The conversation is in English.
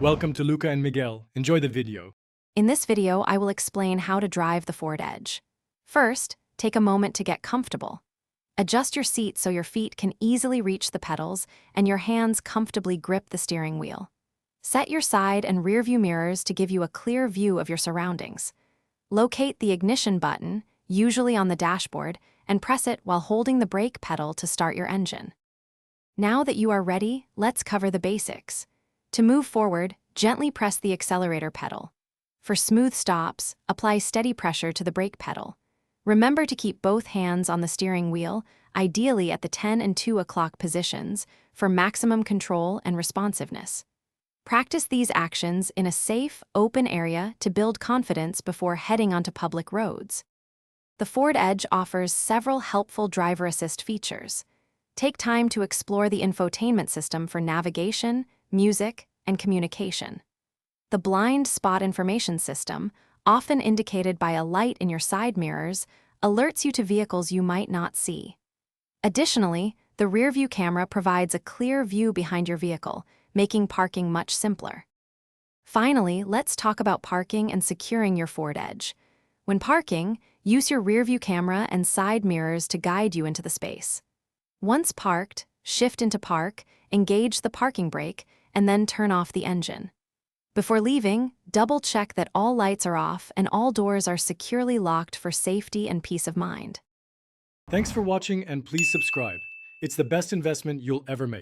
Welcome to Luca and Miguel. Enjoy the video. In this video, I will explain how to drive the Ford Edge. First, take a moment to get comfortable. Adjust your seat so your feet can easily reach the pedals and your hands comfortably grip the steering wheel. Set your side and rear view mirrors to give you a clear view of your surroundings. Locate the ignition button, usually on the dashboard, and press it while holding the brake pedal to start your engine. Now that you are ready, let's cover the basics. To move forward, gently press the accelerator pedal. For smooth stops, apply steady pressure to the brake pedal. Remember to keep both hands on the steering wheel, ideally at the 10 and 2 o'clock positions, for maximum control and responsiveness. Practice these actions in a safe, open area to build confidence before heading onto public roads. The Ford Edge offers several helpful driver assist features. Take time to explore the infotainment system for navigation, music, and communication. The blind spot information system, often indicated by a light in your side mirrors, alerts you to vehicles you might not see. Additionally, the rear-view camera provides a clear view behind your vehicle, making parking much simpler. Finally, let's talk about parking and securing your Ford Edge. When parking, use your rear-view camera and side mirrors to guide you into the space. Once parked, shift into park, engage the parking brake, and then turn off the engine. Before leaving, double-check that all lights are off and all doors are securely locked for safety and peace of mind. Thanks for watching and please subscribe. It's the best investment you'll ever make.